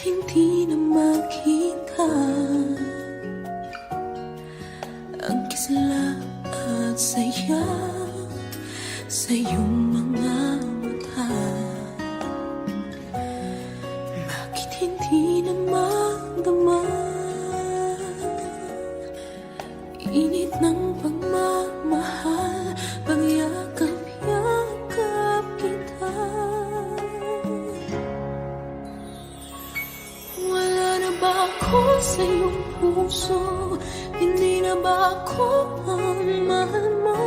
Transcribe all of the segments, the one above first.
hindi na makita ang kisla at saya sa iyong mga mata. Bakit hindi na magdama init ng pagmamahal, pagyakap-yakap kita? Wala na ba ako sa iyong puso? Hindi na ba ako ang mahal mo?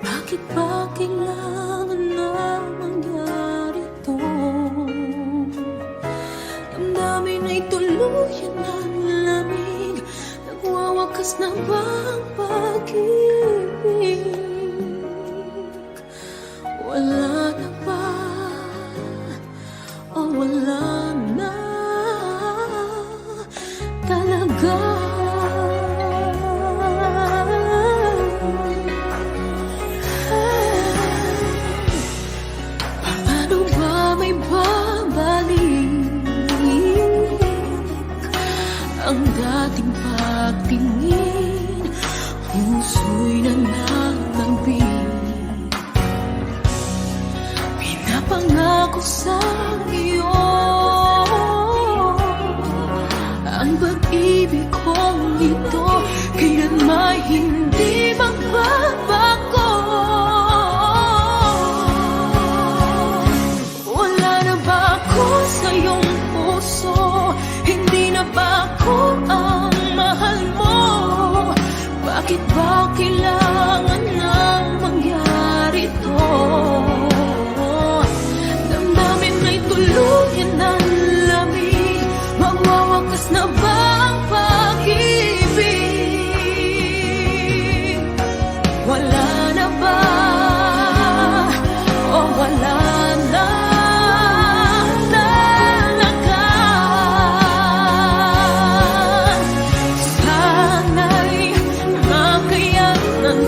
Bakit ba kailangan na mangyari to? Damdamin ay tuluyan ng lamig, nagwawakas na ba ang pag-ibig? Wala na ba? O wala na talaga? Paano ba may babalik ang dating pagtingin? Puso'y nananambing, pinapangako sa iyo ang pag-ibig kong ito, kailanman hindi magbabago. Wala na ba ako sa iyong puso? Hindi na ba ako ang mahal mo? Bakit ba kailangan nang mangyari to? Damdamin ay tuluyan ng lamig, magwawakas na ba ang pag-ibig? Wala na ba? O wala na talaga? Sana'y makayanan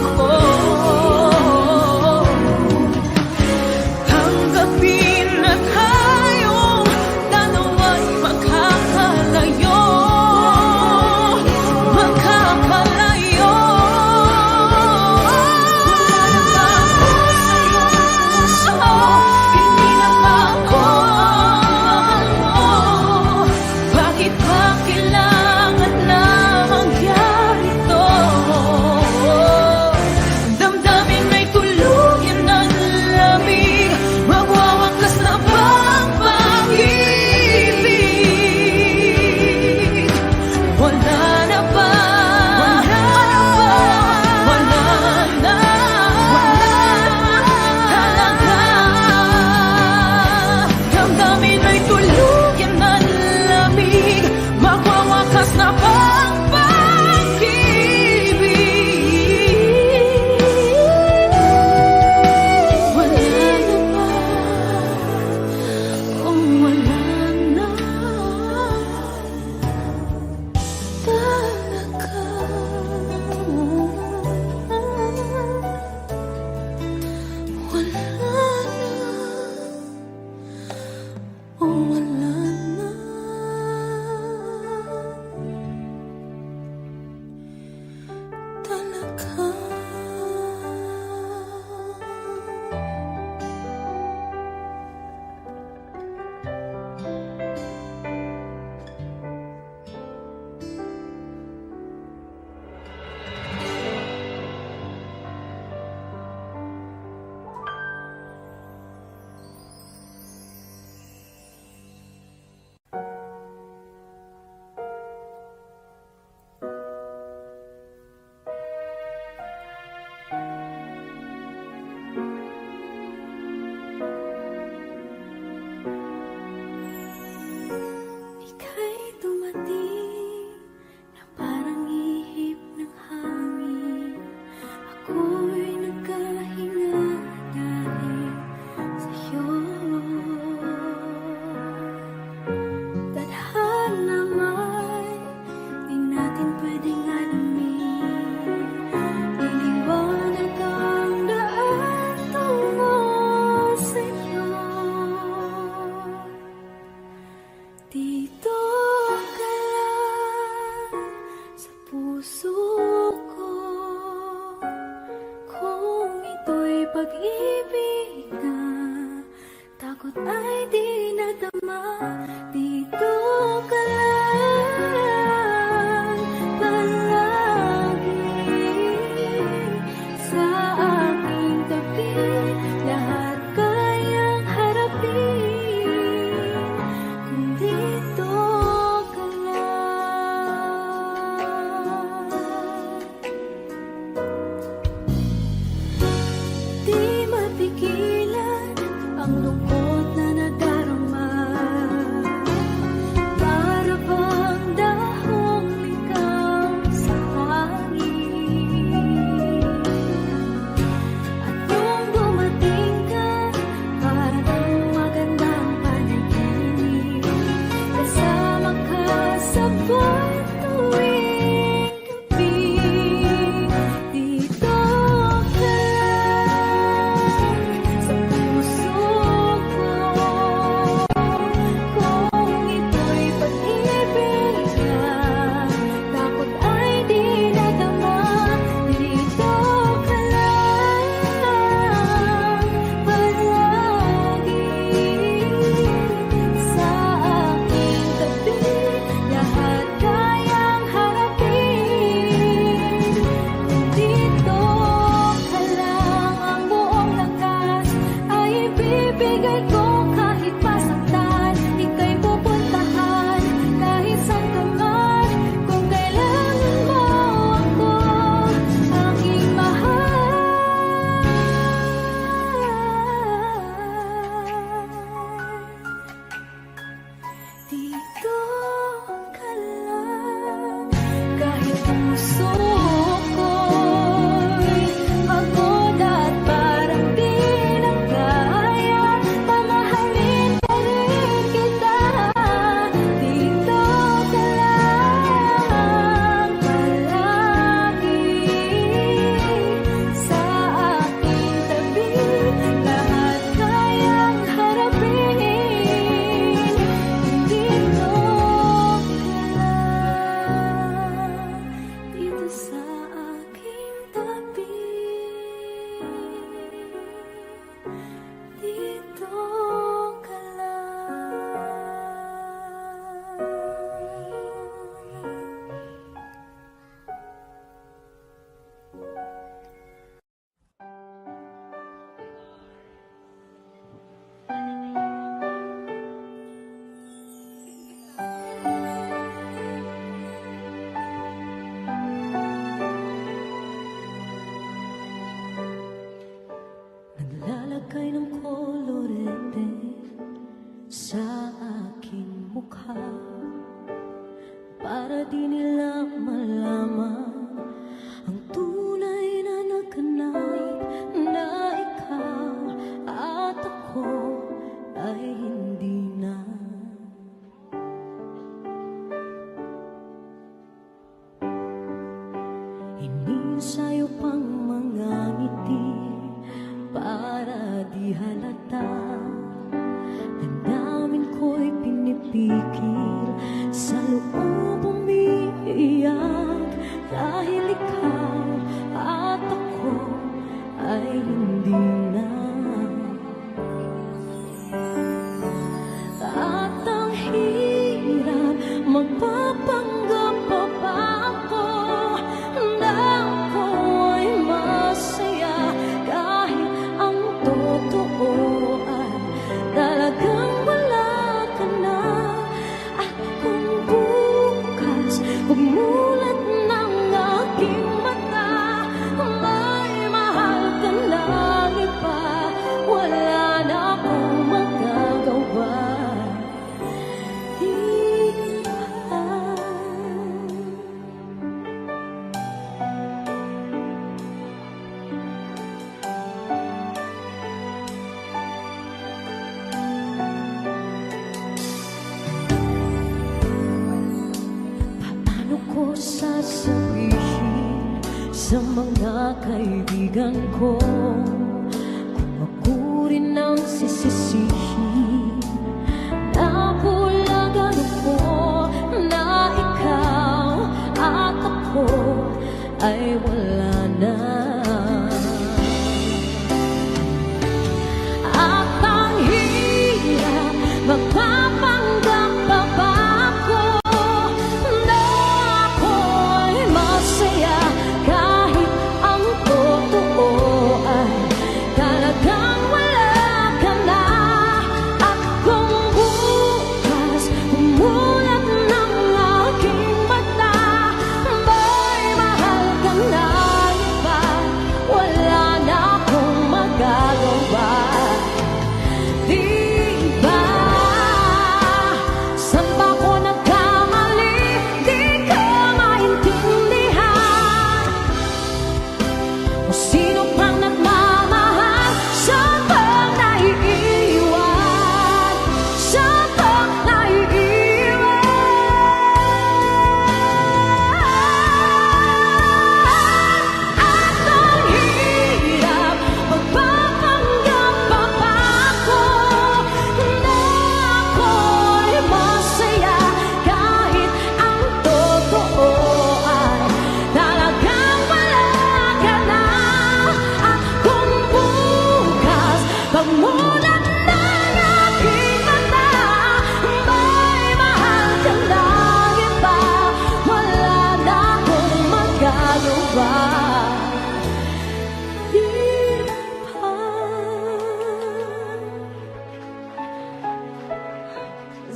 ay di nadama. Dito ka lang palagi sa aking tabi. Lahat kayang harapin kung dito ka lang. Di mapigilan ang lungkot na nadarama. Para bang dahong ligaw sa hangin. At nung dumating ka, parang magandang panaginip. Kasama ka sa buwan tuwing gabi. Dito ka sa puso ko. Kung ito'y pag-ibig na, takot ay di nadama. Dito ka lang palagi sa aking tabi. Lahat kayang harapin kung dito ka lang. Ang buong lakas ay ibibigay ko kahit masaktan. Ika'y pupuntahan kahit saan ka man. Kung kailangan mo ako, aking mahal. Dito ka lang. Kahit puso ko'y pagod at parang di na kaya, pamahalin pa rin kita. Dito ka lang palagi sa aking tabi. Lahat kayang harapin kung dito ka lang. Dito sa aking tabi. Dito ka Naglalagay ng kolorete sa aking mukha para di nila malaman ang tunay na naganap, na ikaw at ako ay hindi na. Inisayo pang mga ngiti para di halata. Damdamin ko'y pinipigil, sa loob umiiyak. Dahil ikaw at ako ay hindi na. At ang hirap magpapanggap pa ba ako na ako ay masaya, kahit ang totoo ay talagang wala ka na. At kung bukas pagmulat ng aking mata, may mahal ka ng iba, wala na akong magagawa. Paano ko sasabihin sa mga kaibigan ko kung ako rin ang sisisihin? Nabulagan ako na ikaw at ako ay wala na. At ang hirap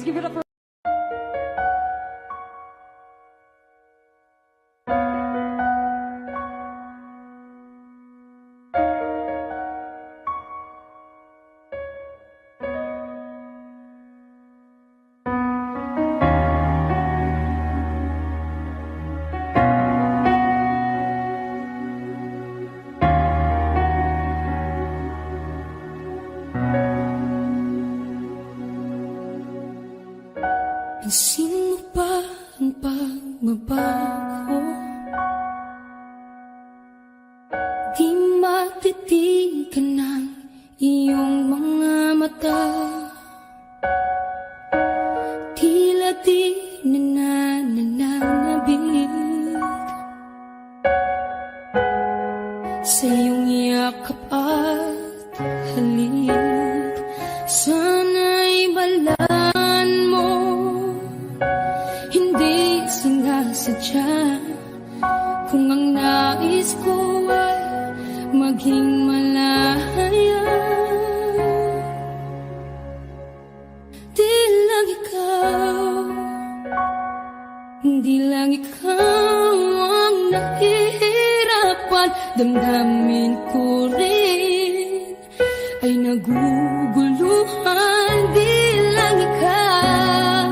Let's give it up for Pansin mo ba ang pagbabago? Di matitigan ng iyong mga mata. Tila di nananabig sa iyong yakap at halik. Sana'y balaan mo, hindi sinasadya. Kung ang nais ko ay maging malaya, di lang ikaw, di lang ikaw ang nahihirapan. Damdamin ko rin ay naguguluhan. Di lang ikaw,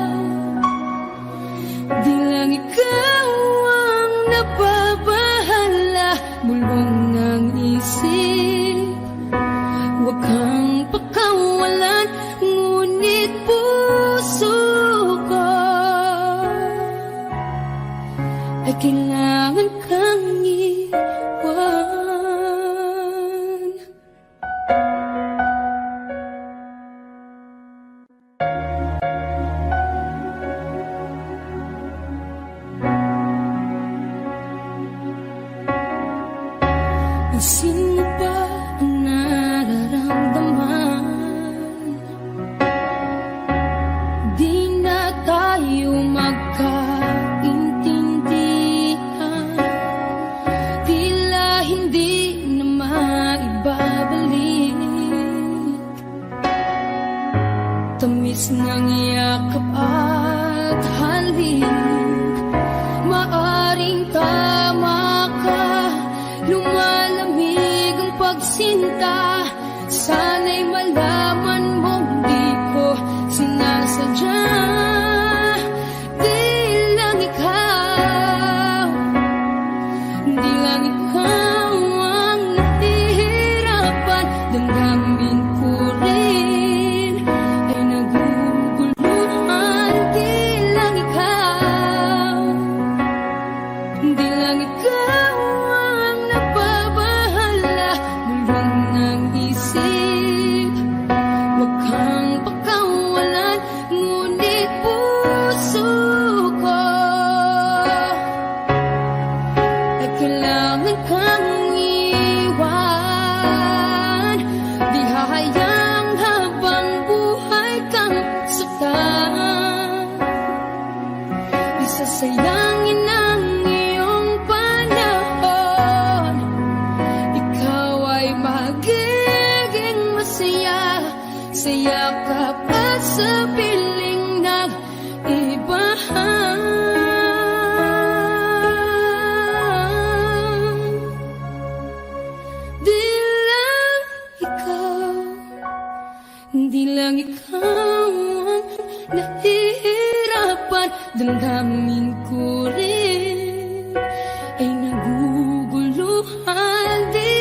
di lang ikaw ang nababahala. Bulong ng isip, huwag kang pakawalan, ngunit puso ko ay kailangan kang iwan. Pansin mo ba ang nararamdaman? Di na tayo magkaintindihan. Tila hindi na maibabalik tamis ng yakap at halik. Maaring tama ka, lumalamig ang pagsinta. Sana'y malaman mong di ko sinasadya. Di lang ikaw, di lang ikaw ang nahihirapan. Damdamin ko rin ay naguguluhan. Di lang ikaw, di lang ikaw ang nababahala. Bulong ng isip, huwag kang pakawalan, ngunit puso ko ay kailangan kang iwan. Di hahayang habang buhay kang saktan. Isasayangin ang iyong panahon. Ikaw ay magiging masaya sa yakap at sa piling ng iba. Di lang ikaw, di lang ikaw ang nahihirapan. Damdamin ko rin ay naguguluhan. Di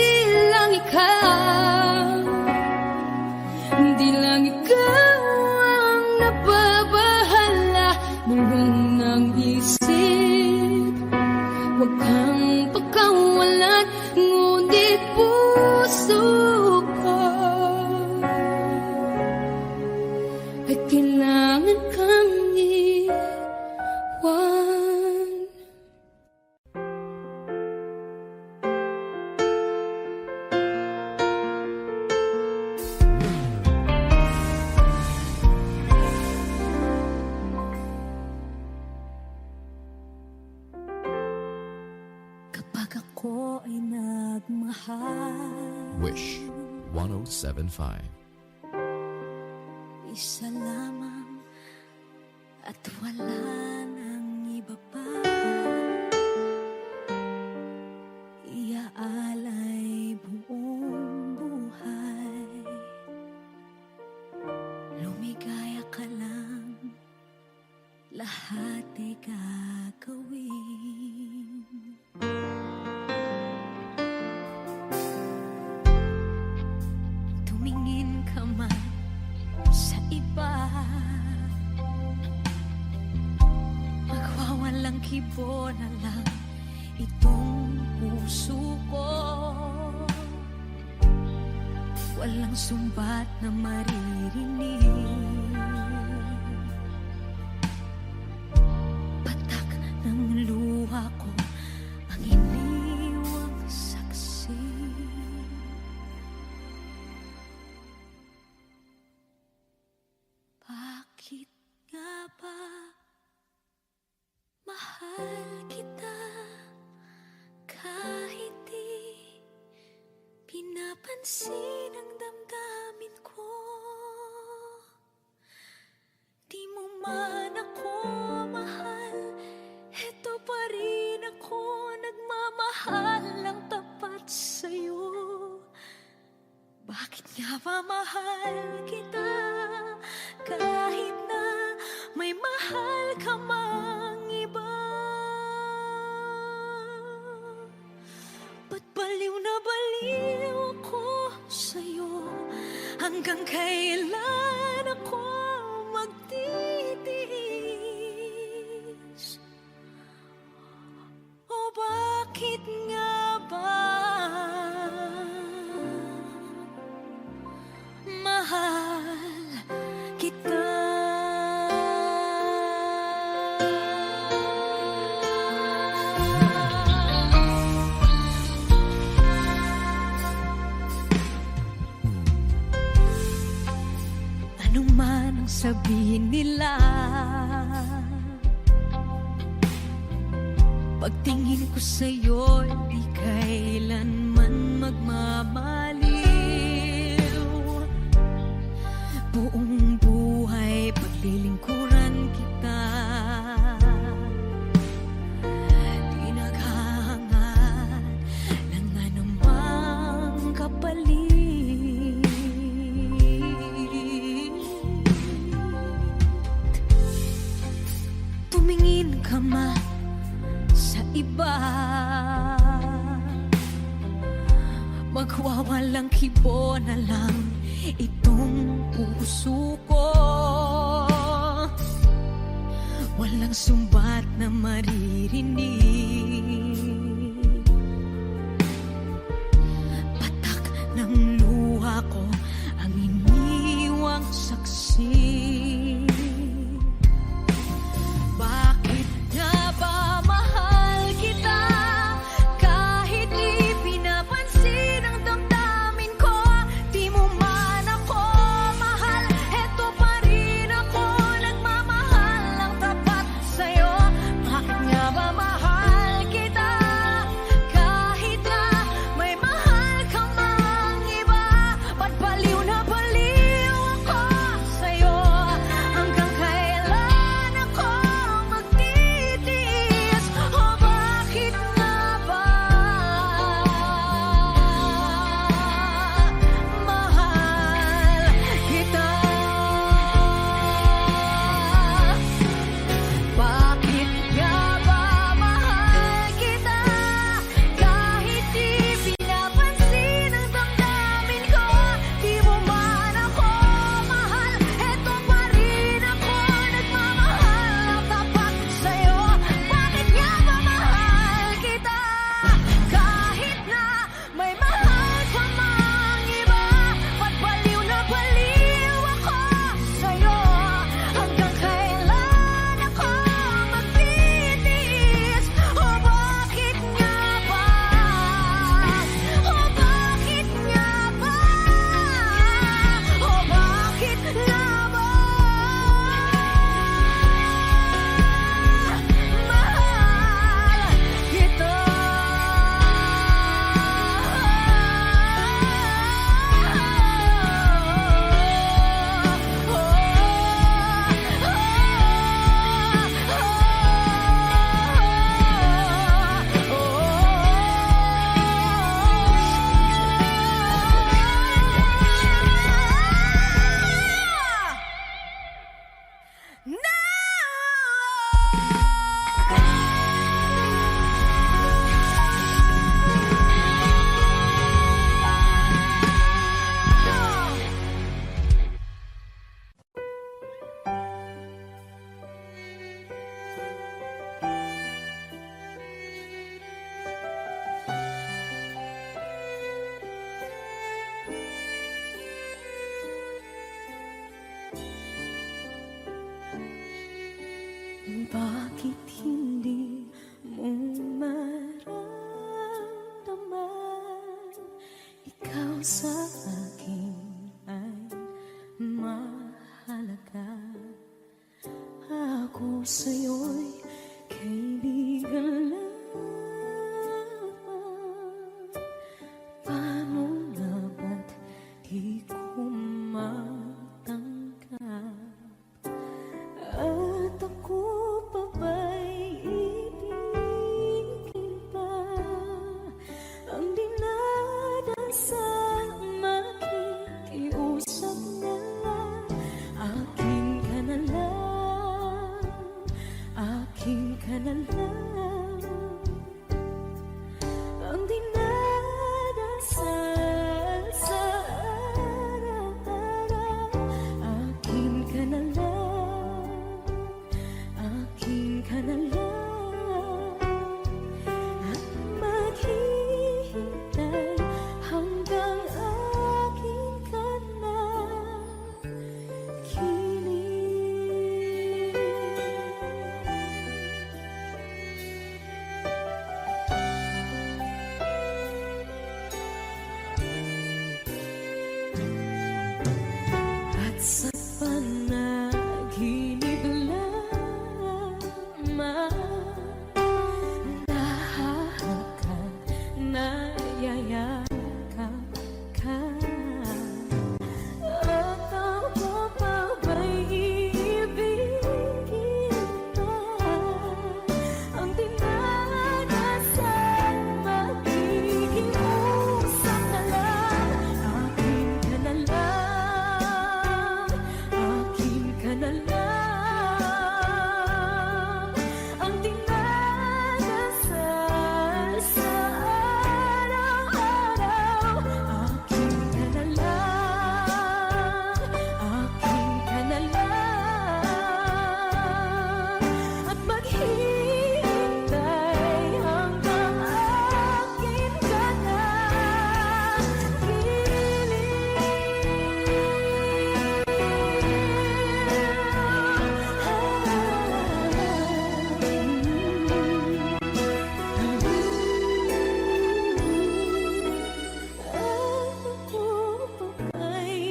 lang ikaw, di lang ikaw ang nababahala. Bulong ng isip, huwag kang pakawalan, ngunit puso ko ay kailangan kang iwan. Kapag ako ay nagmahal, Wish 1075. isa lamang at wala nang iba pa iaalay buong buhay. Lumigaya ka lang, lahat ay gagawin. Tumingin ka man sa iba, magwawalang kibo na lang itong puso ko. Walang sumbat na maririnig, patak ng luha ko ang iniwang saksi. Bakit nga ba mahal kita kahit di pinapansin ang damdamin ko? Di mo man ako mahal, eto pa rin ako nagmamahal ng tapat sa'yo. Bakit nga ba mahal kita kahit na may mahal ka mang iba? Ba't baliw na baliw ako sa'yo? Hanggang kailan ako magtitiis? O bakit nga ba mahal kita? Ano man ang sabihin nila, pagtingin ko sa'yo, di kailanman magmamaliw. Buong buhay paglilingkuran kita, di naghahangad ng anumang kapalit. Tumingin ka man sa iba, magwawalang kibo na lang itong puso ko. Walang sumbat na maririnig, patak ng luha ko ang iniwang saksi. Bakit nga ba mahal kita kahit di pinapansin ang damdamin ko? Di mo man ako mahal, eto pa rin ako nagmamahal ng tapat sa'yo. Bakit nga ba mahal kita Bakit hindi mo maramdaman? Ikaw sa akin ay mahalaga. Ako sa'yo'y kaibigan lamang. Paano nga ba't di ko matanggap? At ako pa ba'y ibigin pa? Ang dinadasal makikiusap na lang. Akin ka na lang, akin ka na lang. Ang dinadasal sa araw-araw. Akin ka na lang, akin ka na lang. At maghihintay hanggang akin ka na kilig. At sa panaginip lamang nahahakan, nayayakap ka. At ako pa ba'y iibigin pa? Ang dinadasal makikiusap na lang. Akin ka na lang, akin ka na lang. Ang dinadasal sa araw-araw. Akin ka na lang, akin ka na lang. At maghihintay hanggang akin ka na Ako pa ba'y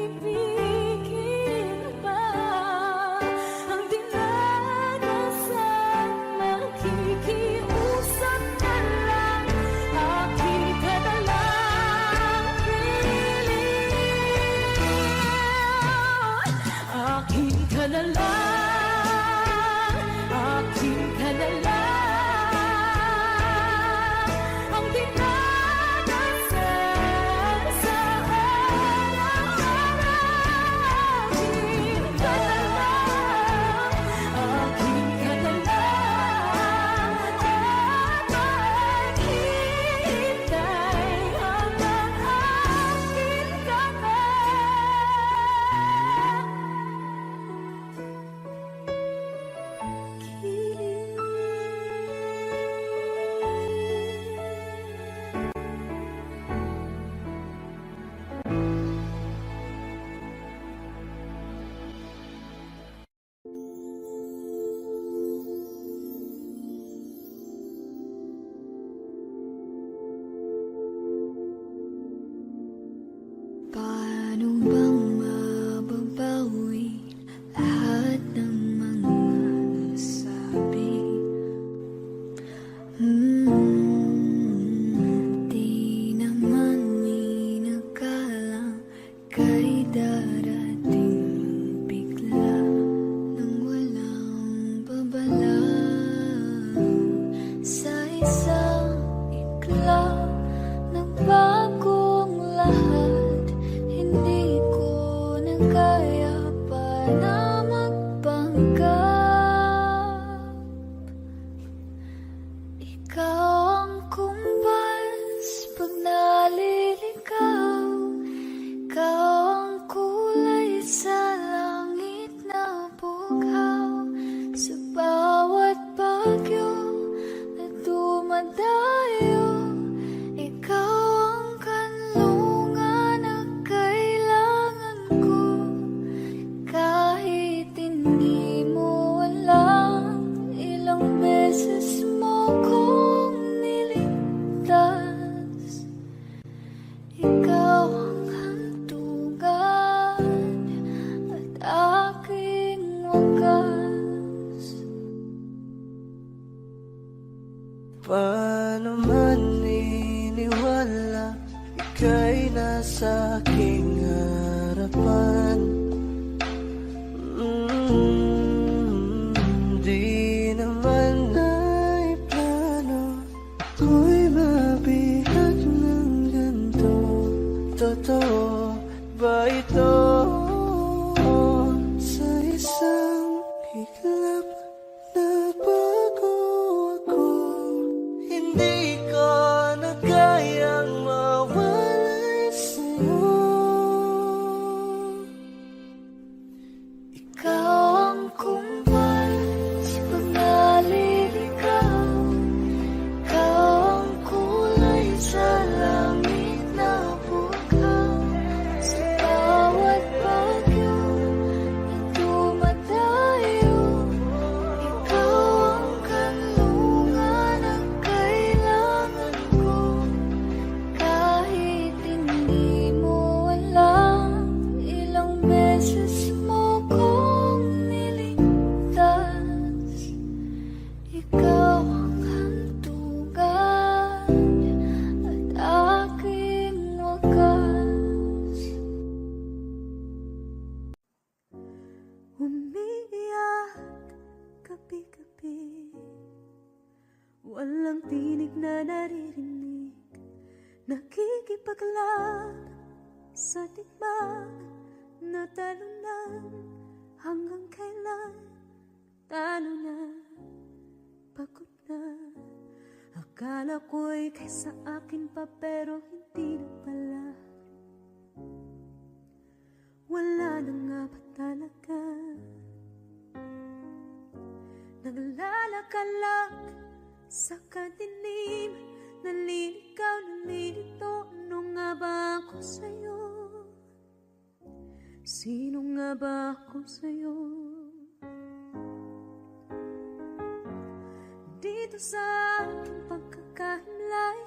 ibigin pa? Ang dinadasal makikiusap na lang. Akin ka na lang, piling. Akin ka na lang, akin ka na lang. Ang dinadasal sa araw-araw. Akin ka na lang, akin ka na lang. At maghihintay hanggang akin ka na Paano bang mababawi lahat ng mga nasabi? Di naman minakalang kay darating bigla nang walang babala. Sa isang iglap nagbagong lahat. Hindi ko na kaya pa na magpanggap. Ikaw ang kumbas pag naliligaw. Ikaw ang kulay sa langit na bughaw. Sa bawat bagyo na dumadayo, ikaw ang kanlungan na kailangan ko. Kahit Di naman ay plano ko'y mabihag ng ganito. Totoo ba ito? Sa isang iglap na bago ako, hindi ko na kayang mawalay sa'yo. Ikaw ang kumpal sa pag-aliligaw. Ikaw ang kulay sa langit na bukaw. Sa bawat bagyo na dumadayo, ikaw ang kanlungan na kailangan ko. Kahit hindi mo alam, ilang beses mo kong niligtas. Ikaw ang hantungan at aking wakas. Umiiyak gabi-gabi, walang tinig na naririnig. Nakikipaglab sa tikman na talunan. Hanggang kailan talo na, pagod na. Akala ko'y kaysa akin pa, pero hindi na pala. Wala na nga ba talaga? Naglalakad sa kadilim, naliligaw, nalilito. Ano nga ba ako sa'yo? Sino nga ba ako sa'yo? Dito sa aking pagkakahimlay,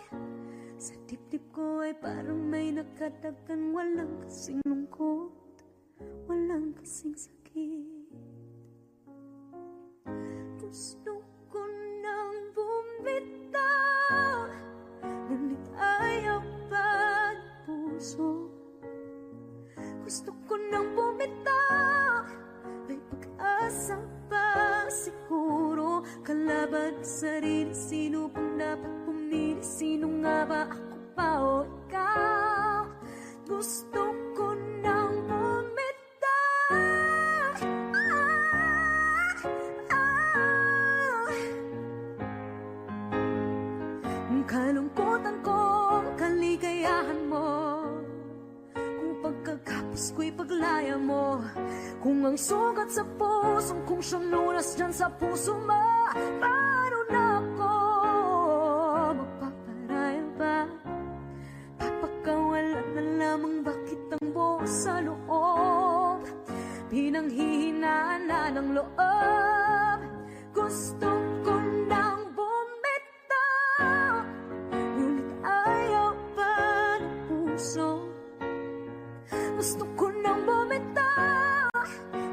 sa dibdib ko ay parang may nakadagan. Walang kasing lungkot, walang kasing sakit. Gusto ko nang bumitaw, ngunit ayaw pa ng puso. Gusto ko nang bumitaw, may pag-asa pa siguro. Kalaban sa sarili, sino pang dapat pumili? Sino nga ba, ako pa o ikaw? Gusto ko nang bumitaw. Kalungkutan ko, kaligayahan mo. Kung pagkagapos ko'y paglaya mo, kung ang sugat sa pusong kung siyang lunas dyan sa puso mo, paano na ako magpaparaya ba? Papakawalan na lamang, bakit ang buo sa loob? Pinanghihinaan na ng loob. Gusto ko nang bumitaw, ngunit ayaw pa ng puso. Gusto ko nang bumitaw,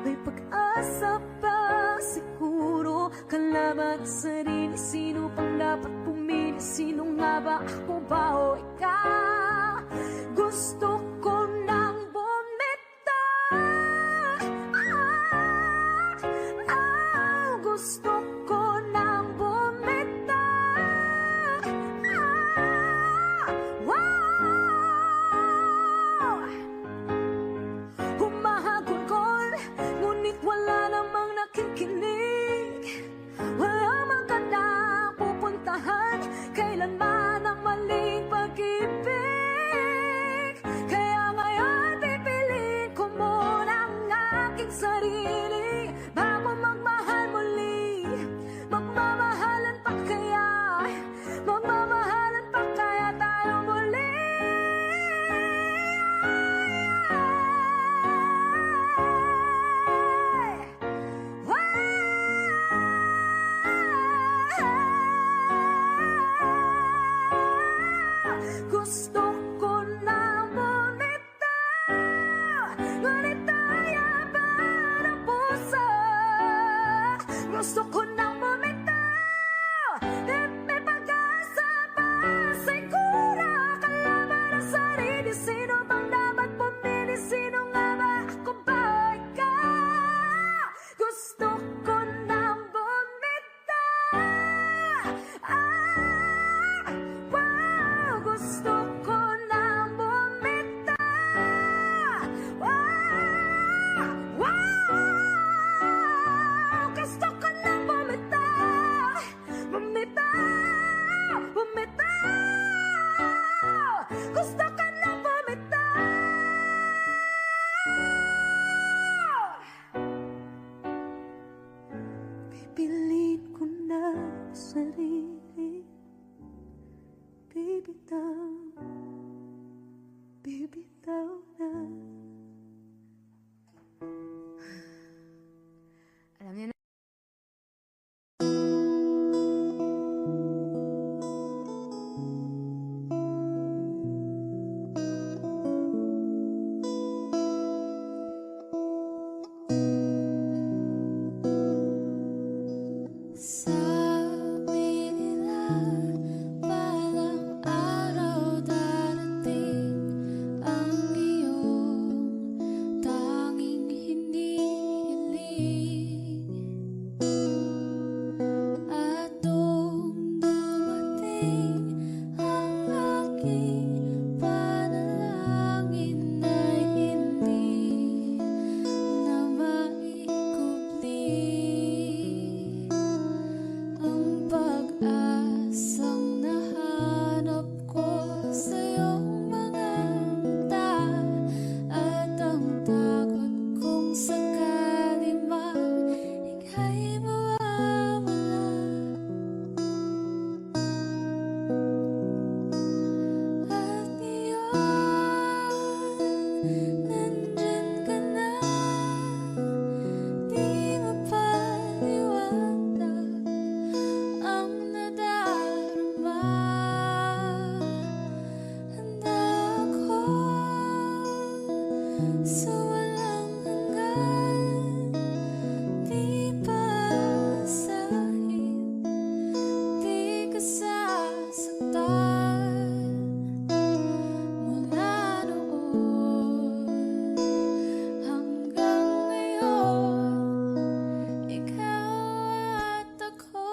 may pag-asa pa siguro. Kalaban sa sarili, sino pang dapat pumili? Sino nga ba, ako ba o ikaw? Gusto ko nang bumitaw. Gusto ko nang bumitaw. Humahagulgol, ngunit wala namang nakikinig. Walang magandang pupuntahan, kailanman ang maling pag-ibig. Kaya ngayon pipiliin ko muna ang aking sarili bago magmahal muli. Magmamahalan pa kaya? Magmamahalan pa kaya tayo muli? Gusto ko nang bumitaw, ngunit ayaw pa ng puso. Gusto ko nang bumitaw, may pag-asa pa siguro. Kalaban ang sarili, sino bang dapat pumili? Sino nga ba, ako ba o ikaw? Pipilit ko na sarili, bibitaw, bibitaw na. Alam niyo na. Sabi nila balang araw darating ang iyong tanging hinihiling. At nung dumating ang aking panalangin ay hindi na maikubli ang pag-asang nahanap ko sa iyong mga mata, at ang takot kong sakali mang ika'y mawawala. At ngayon, nandyan ka na, di mapaliwanag ang nadarama. Handa ako sa walang hanggan, di paasahin, di ka sasaktan. Mula noon hanggang ngayon, ikaw at ako.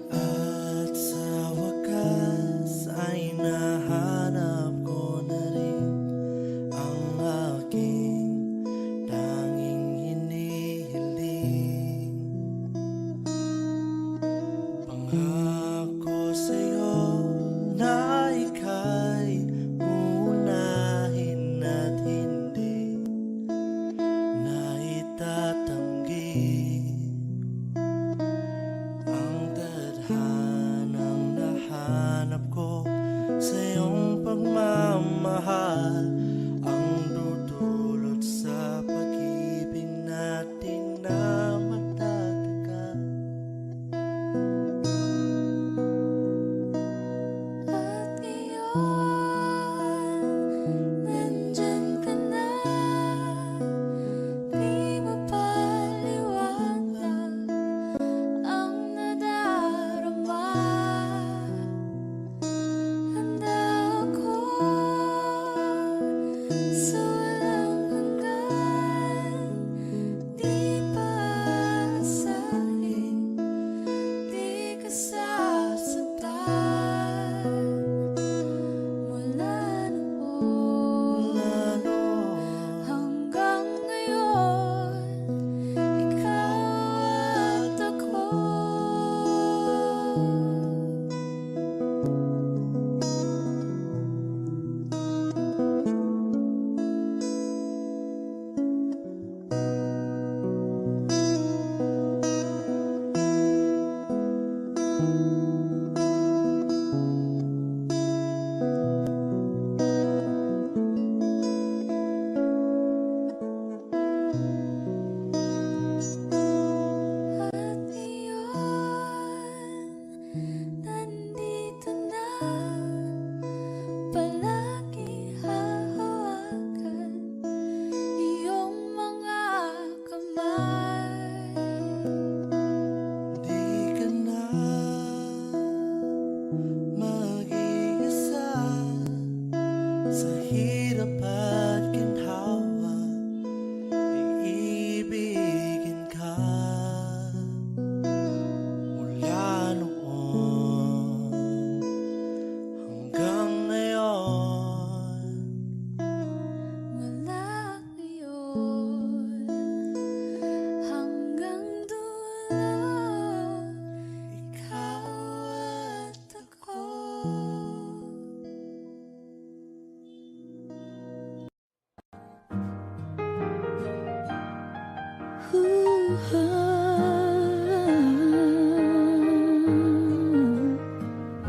At sa wakas ay nahanap ko na rin ang aking tanging hinihiling. Pangako sa'yo na ika'y uunahin at hindi na itatanggi ang tadhanang nahanap ko sa iyong pagmamahal, ang dudulot sa pag-ibig natin na matatagal. At ngayon, nandyan ka na, di mapaliwanag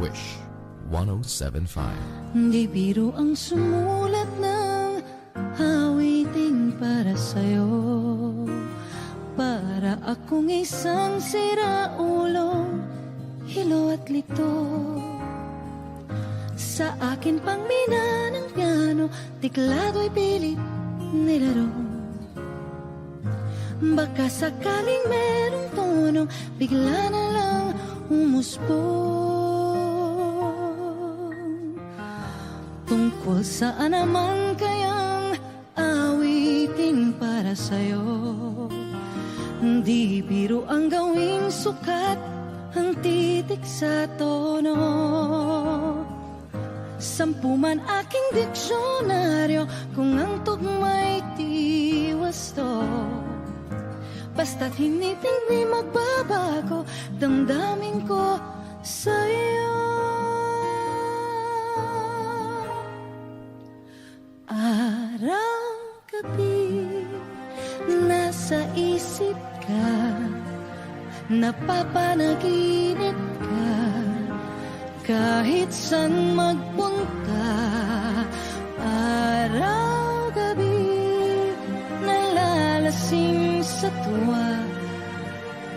Wish 1075. Di biro ang sumulat ng awiting para sa'yo. Para akong isang siraulo, hilo at lito. Sa akin pang mina ng piano, tiklado'y pilit nilaro. Baka sakaling merong tono, bigla na lang umusbong. Tungkol saan naman kayang awitin para sa'yo? Di biro ang gawing sukat ang titik sa tono. Sampu man aking diksyonaryo kung ang tugma'y di wasto. Basta't hindi magbabago damdamin ko sa'yo. Araw-gabi nasa isip ka, napapanaginip ka, kahit saan magpunta. Araw-gabi nalalasing sa tuwa,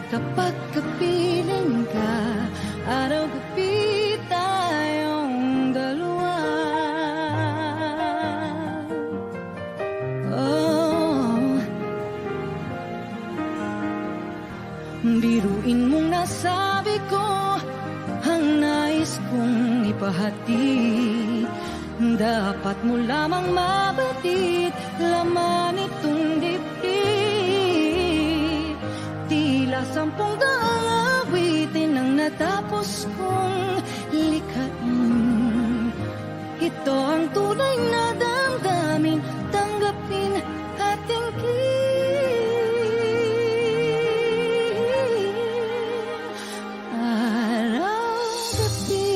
kapag kapiling ka. Araw-gabi tayong dalawa. Oh, biruin mong nasabi ko ang nais kong ipahatid. Dapat mo lamang mabatid laman itong dibdib. Tila 10 awitin ang natapos kong likhain. Ito ang tunay na damdamin, tanggapin at tingin. Araw-gabi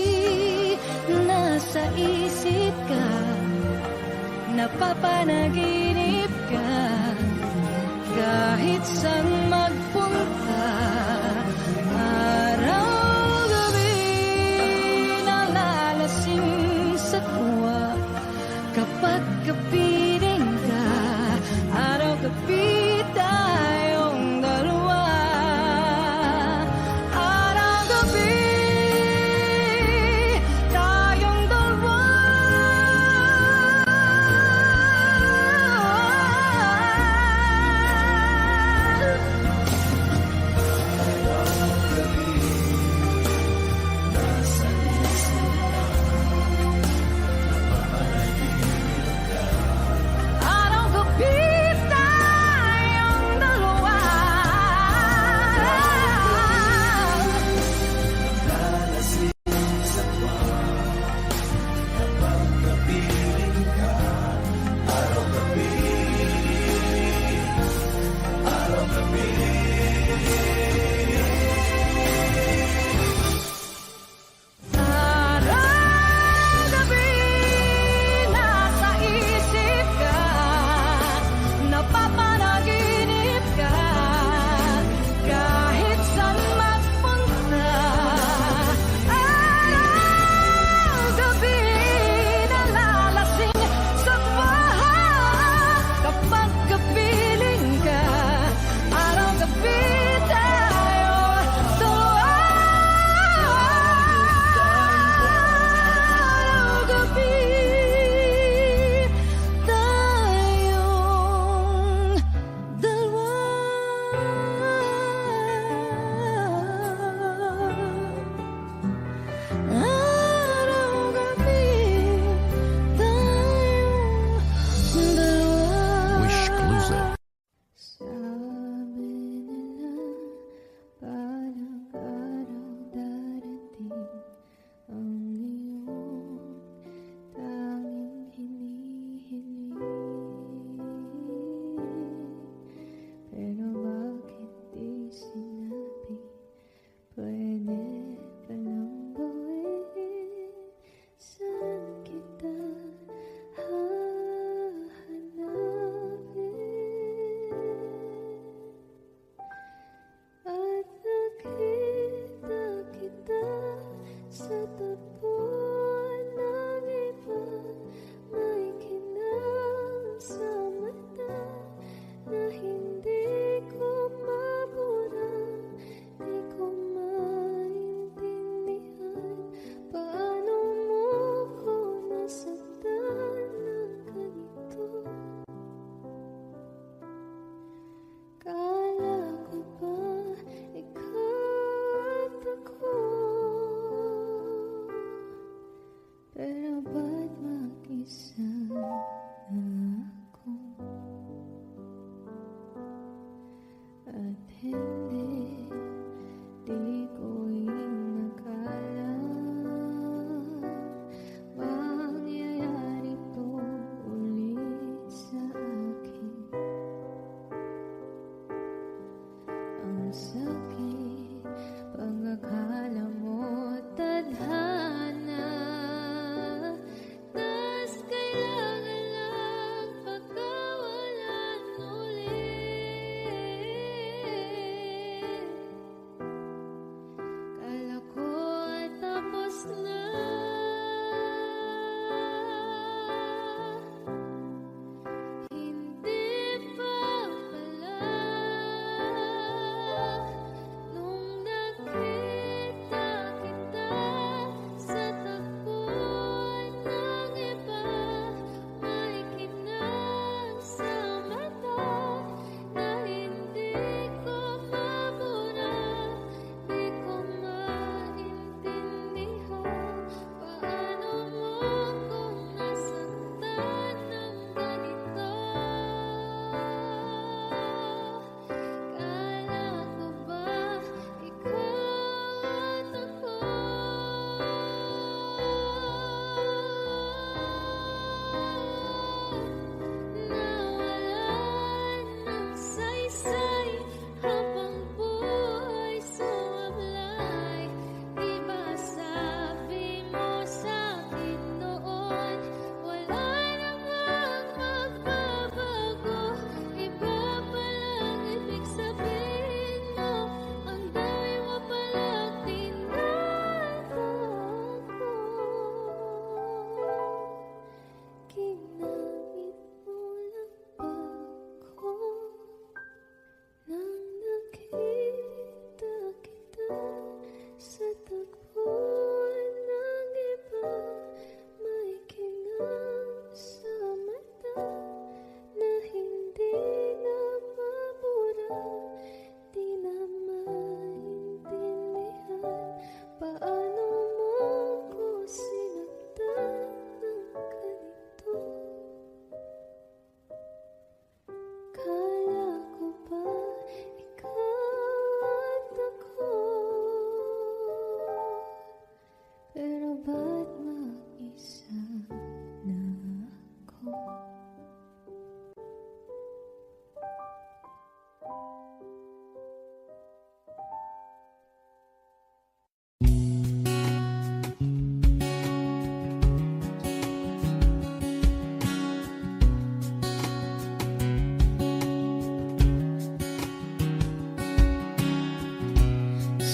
nasa isip ka, napapanaginip ka, kahit saan magpunta. Araw-gabi nalalasing sa tuwa, kapag kapiling ka. Araw-gabi tayong dalawa. Araw-gabi tayong dalawa. Araw-gabi tayong dalawa. Araw-gabi nasa isip ka, napapanaginip ka, kahit saan magpunta. Araw-gabi nalalasing sa baha, kapag kapiling ka. Araw-gabi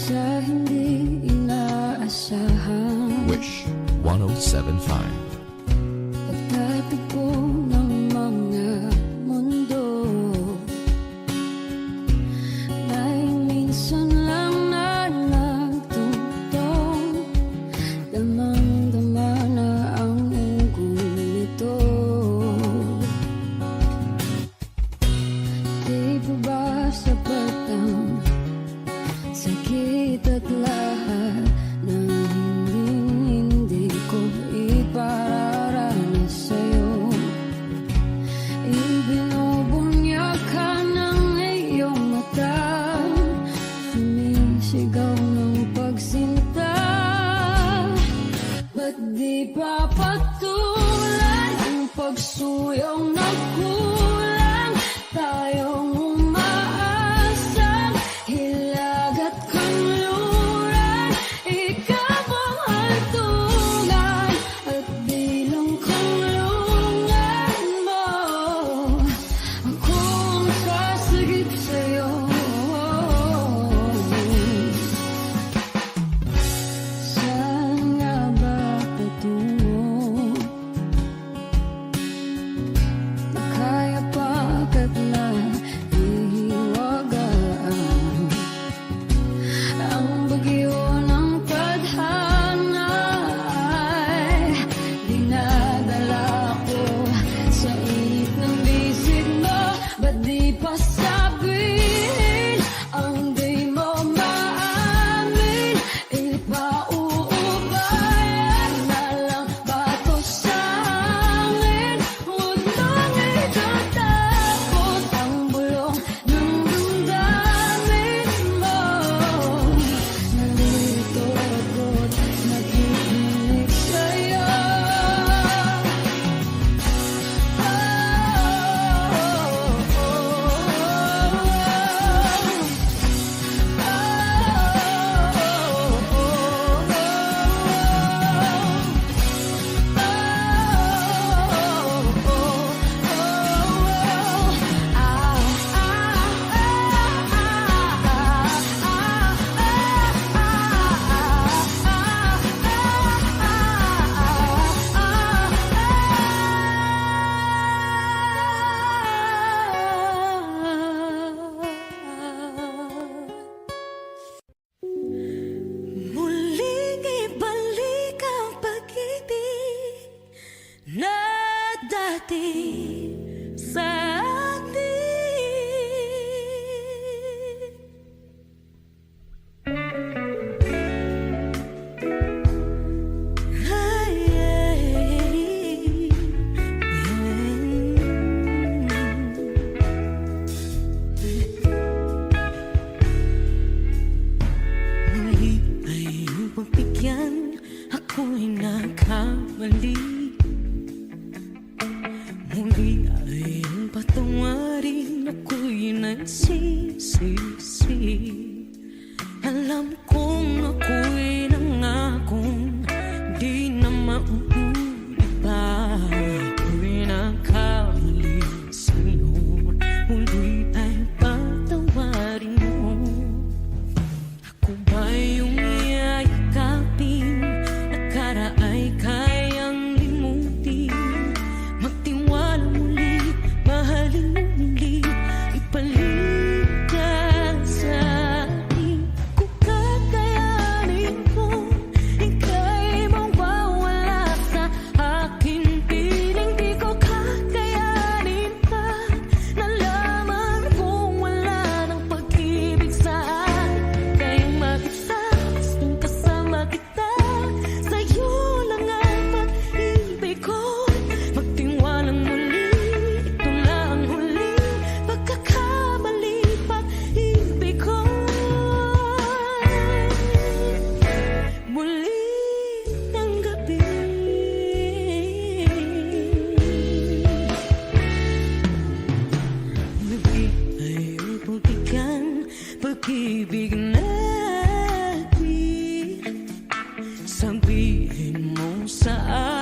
sa hindi inaasahan. Wish 1075. Pagtatagpo ng mga mundo, may minsan lang na nagtutong, damang-dama na ang unggoy nito. Di ba ba sapat ang sakit at lahat ng hindi ko ipararanas sa'yo? Ibinubunyag ka ng iyong mata, sumisigaw ng pagsinta. Ba't di pa patulan ang pagsuyong nagkulang? Tayong umaasang hilag at kanluran, ikaw ang hantungan at bilang kanlungan mo. Akong sasagip sa'yo. Saan nga ba patungo? Kaya pagkat na ihiwagaan ang bagyo ng tadhana ay dinadala ko sa init ng bisig mo. Ba't di pa sabihin ang di mo maamin? Ipauubayan na lang ba to sa akin? Huwag nang itatakot ang bulong ng damdamin mo. Nalito ako't nakikinig sa'yo. Muling ibalik ang pag-ibig na dati sa atin. Ay, muli ay iyong pagbigyan, ako'y nagkamali. Muli ay iyong patawarin, ako'y nagsisisi. Alam kong ako'y nangakong di na mauulit pa. Ako'y nagkamali sa'yo, muli ay patawarin mo. Ako ba yung yayakapin, nakaraay kayang limutin? Magtiwala muli, mahalin mo muli, ipalit ka sa akin. Kung kakayanin ko, ika'y mawawala sa aking piling. Di ko kakayanin pa, nalaman kong wala ng pag-ibig sa akin. Kayang makita, gustong kasama kita, sa'yo lang ang pag-ibig ko. Magtiwalang muli, ito na ang huli, pagkakamali, pag-ibig ko. Muli ng gabi, muli ay iyong pagbigyan, pag-ibig natin. Sabihin mo sa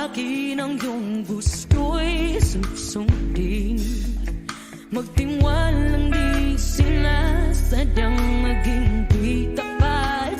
akin ang iyong gusto'y susundin. Magtiwalang di sila sadyang maging di tapat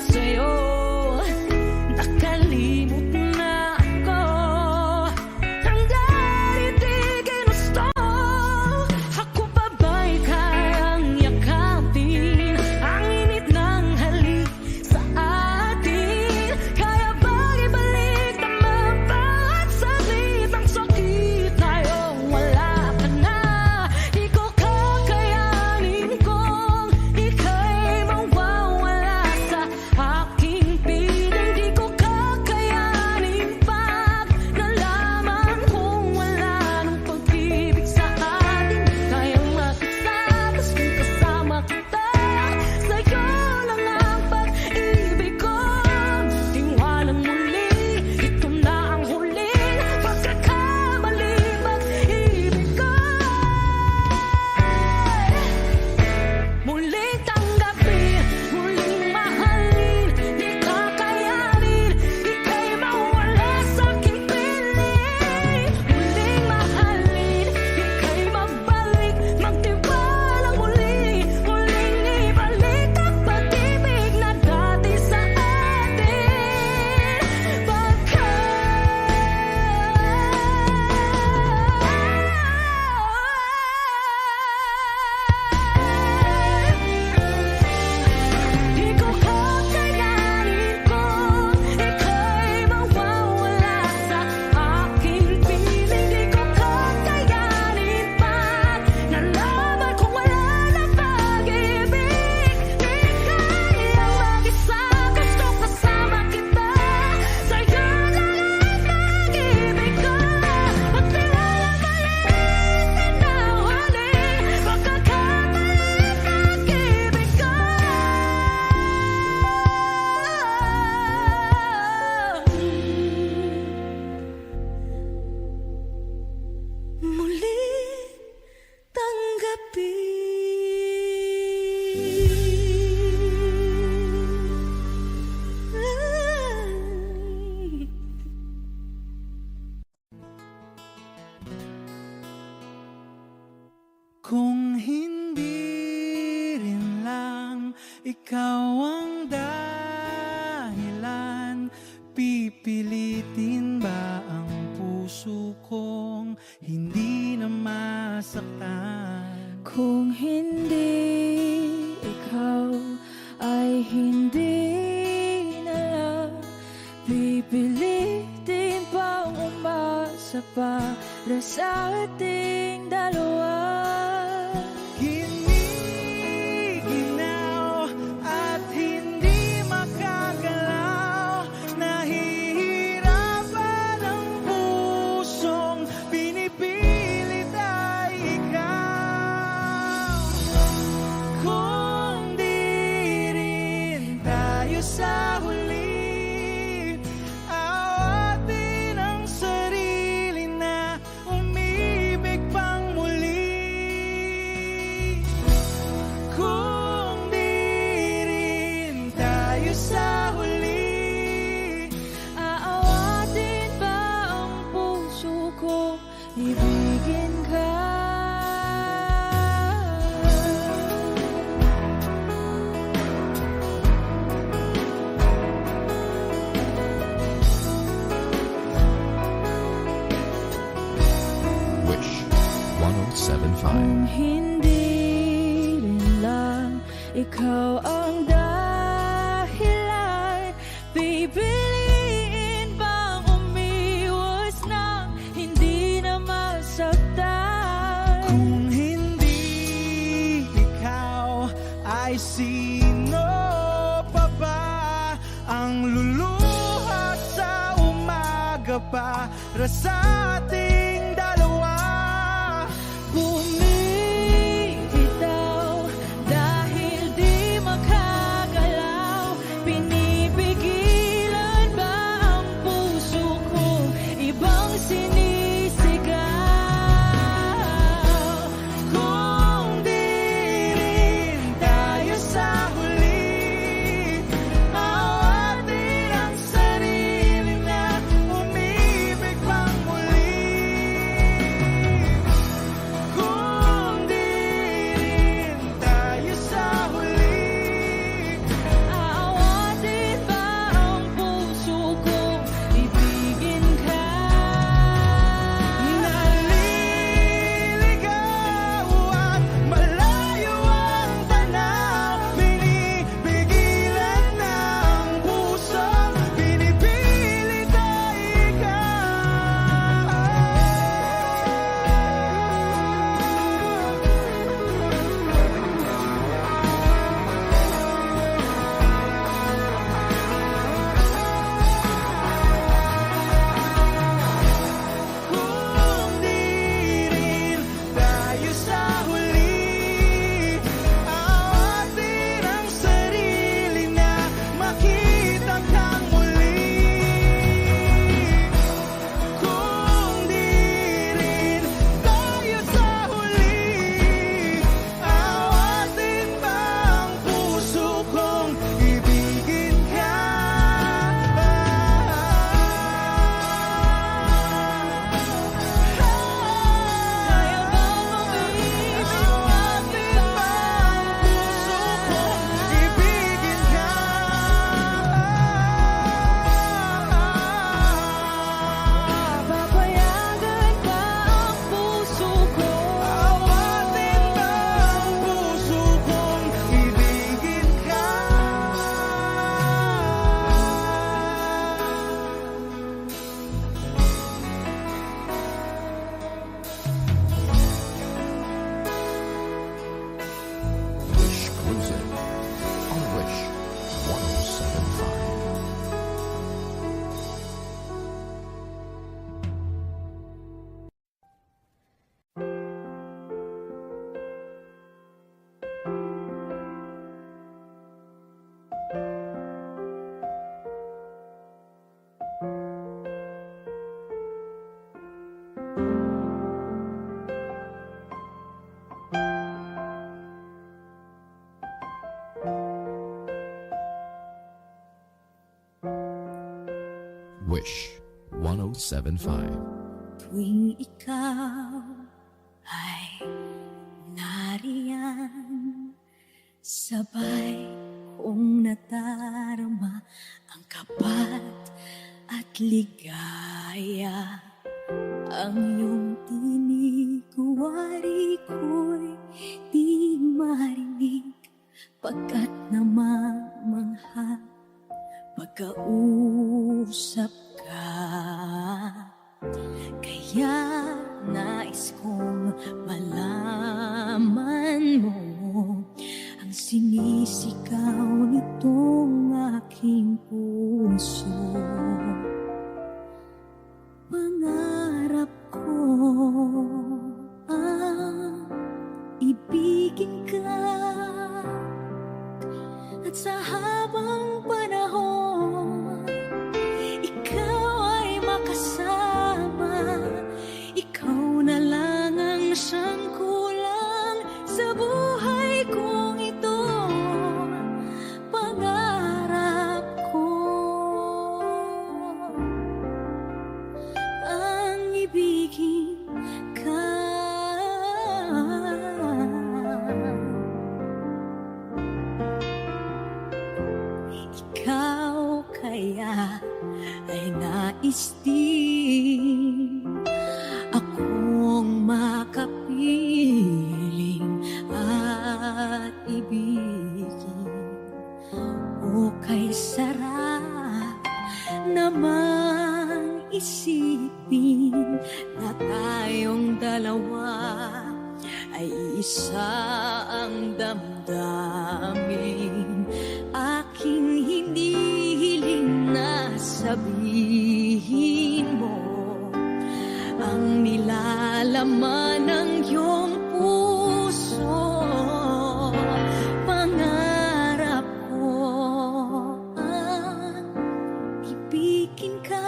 ikaw ang dahilan. Pipilitin ba ang puso kong hindi na masaktan? Kung hindi ikaw ay hindi na lang, pipilitin pang umasa para sa ating dalawa. Giniginaw at hindi makagalaw, nahihirapan ang pusong pinipilit ay ikaw. Kung di rin tayo sa huli, awatin ang sarili na umibig pang muli. Kung di rin tayo sa huli, Aawatin ba ang puso ko, ibigin ka? Wish 1075. Kung hindi rin lang ikaw ang dahilan, pipiliin bang umiwas na hindi na masaktan? kung hindi ikaw, ay sino pa ba ang luluha sa umaga para sa ating dalawa? Bumibitaw dahil di makagalaw, pinipigilan ba ang puso ko, ibang sinisigaw? Kung di rin tayo sa huli, awatin ang sarili na umibig pang muli. Kung di rin tayo sa huli, Aawatin ba ang puso ko, ibigin ka? naliligaw at malayo ang tanaw, pinipigilan ng puso, pinipilit ay ikaw. Kung di rin tayo sa huli, awatin ang sarili na makita kang muli. Kung di rin tayo sa huli, awatin ba ang puso kong ibigin ka? Kaya bang umibig Awatin ba ang puso kong ibigin ka? Papayagan ba ang puso ko? Awatin ba ang puso kong ibigin ka? Wish Cruising on Wish 1075. Wish 1075. Tuwing ikaw ay nariyan, sabay kong nadarama ang kapat at ligaya. Ang iyong tinig, wari ko'y di marinig, pagkat namamangha pagkausap ka. Kaya nais kong malaman mo ang sinisigaw nitong aking puso. Pangarap ko ang ibigin ka, at sa habang panahon ikaw ay makasama. Ikaw na lang ang siyang kulang sa buhay kong ito. Pangarap ko ang ibigin ka. Ikaw kaya ay nais din akong makapiling at ibigin. O kay sarap namang isipin na tayong dalawa ay isa ang damdamin. Aking hinihiling na sabihin mo ang nilalaman ng iyong puso. Pangarap ko ang ibigin ka,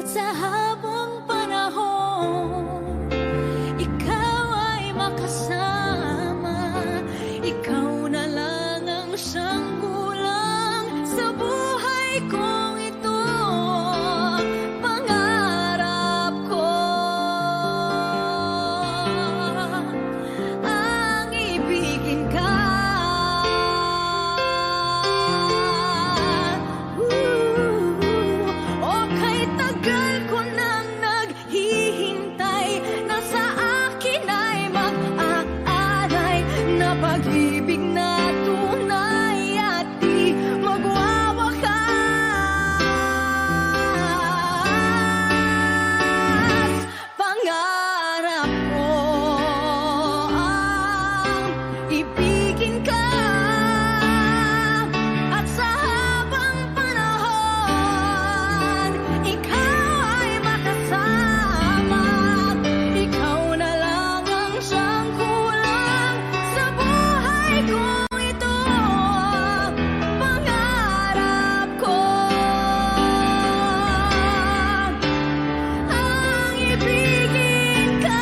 at sa habang panahon ikaw ay makasama. Ikaw na lang ang siyang kulang sa buhay kong ito. Pangarap ko ang ibigin ka. O kay tagal ko nang naghihintay, na sa akin ay mag-aalay na pag-ibig na tunay at di magwawakas. Pangarap ko ang ibigin ka, at sa habang panahon ikaw ay makasama. Ikaw na lang ang siyang kulang sa buhay kong ito. Pangarap ko ang ibigin ka.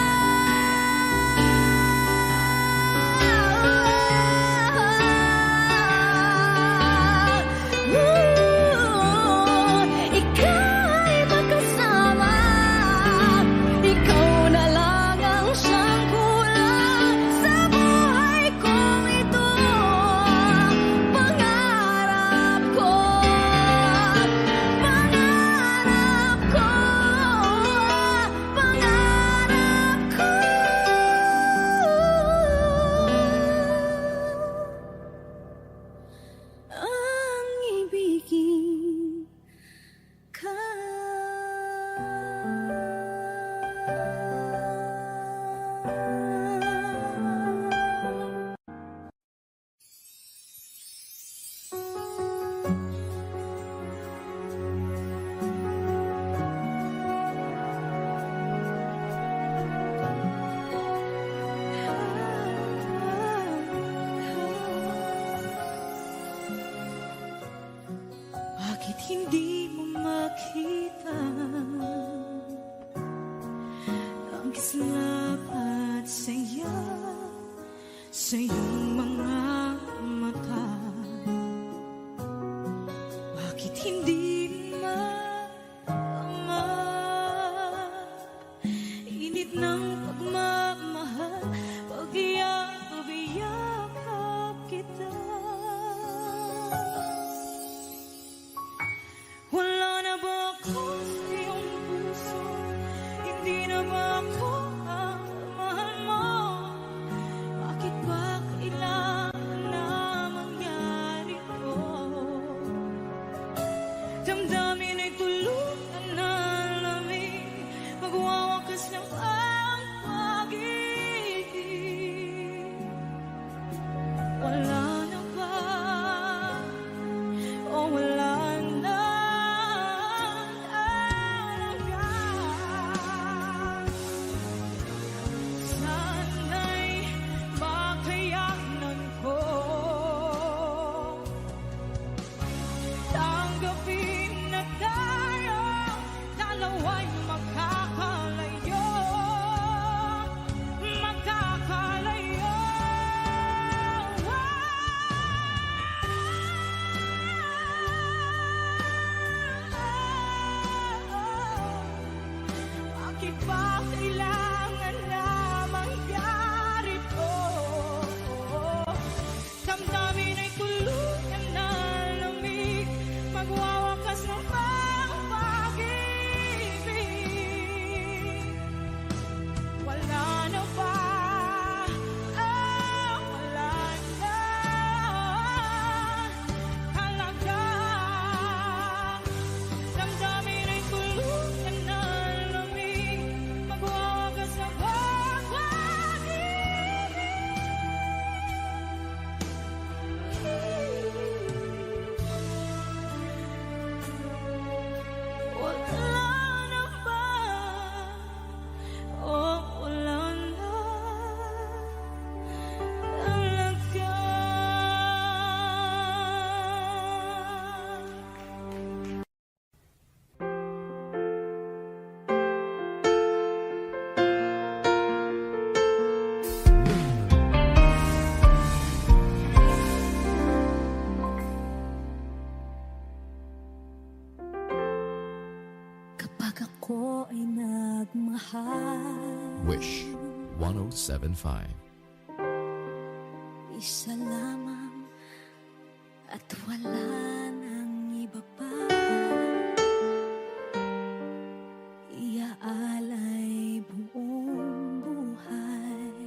Ikaw ay magkasama. Ikaw na lang ang siyang kulang sa buhay kong ito. Pangarap ko, pangarap ko, pangarap ko ang ibigin ka. Bakit hindi mo makita ang kislap at saya sa iyong mga mata? Bakit hindi maama init ng pagmamahal, pag-iyakap kita? Wish 107.5. Isa lamang at wala nang iba pa. Iaalay buong buhay.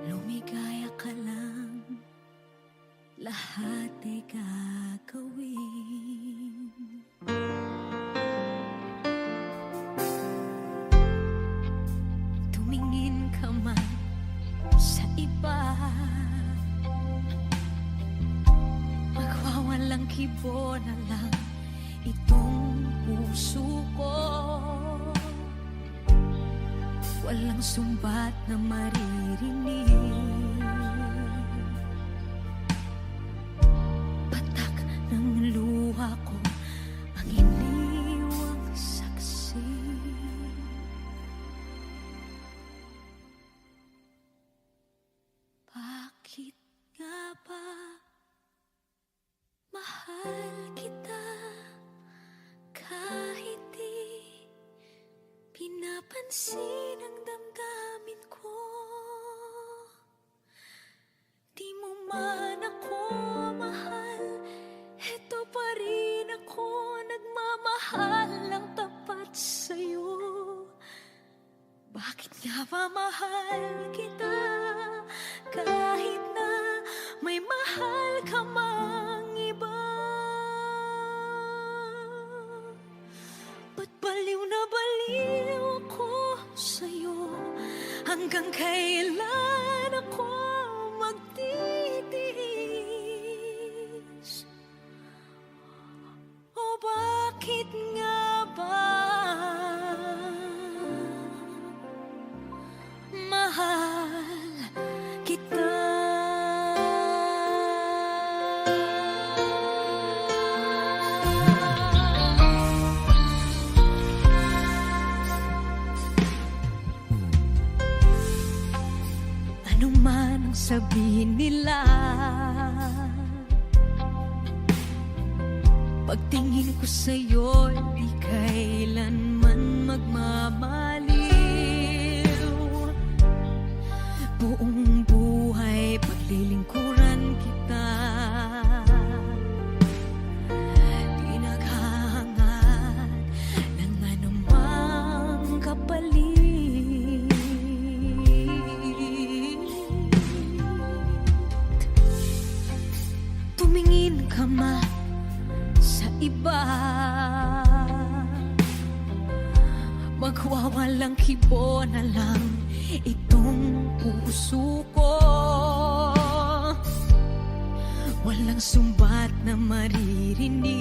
Lumigaya ka lang, lahat ay gagawin. Tumingin ka man sa iba, magwawalang kibo na lang itong puso ko. Walang sumbat na maririnig, patak ng luha ko ang iniwang saksi. Bakit nga ba mahal kita kahit di pinapansin ang damdamin ko? Di mo man ako mahal, eto pa rin ako nagmamahal ang tapat sa'yo. Bakit nga ba mahal kita kahit na may mahal ka mang iba? Ba't baliw na baliw ako sa'yo? Hanggang kailan ako magtitiis? O bakit nga ba mahal kita? Ano man ang sabihin nila, pagtingin ko sa'yo, di kailanman magmamaliw. Buong buhay paglilingkuran kita, di naghahangad ng anumang kapalit. Tumingin ka man sa iba, magwawalang kibo na lang itong puso ko. Walang sumbat na maririnig,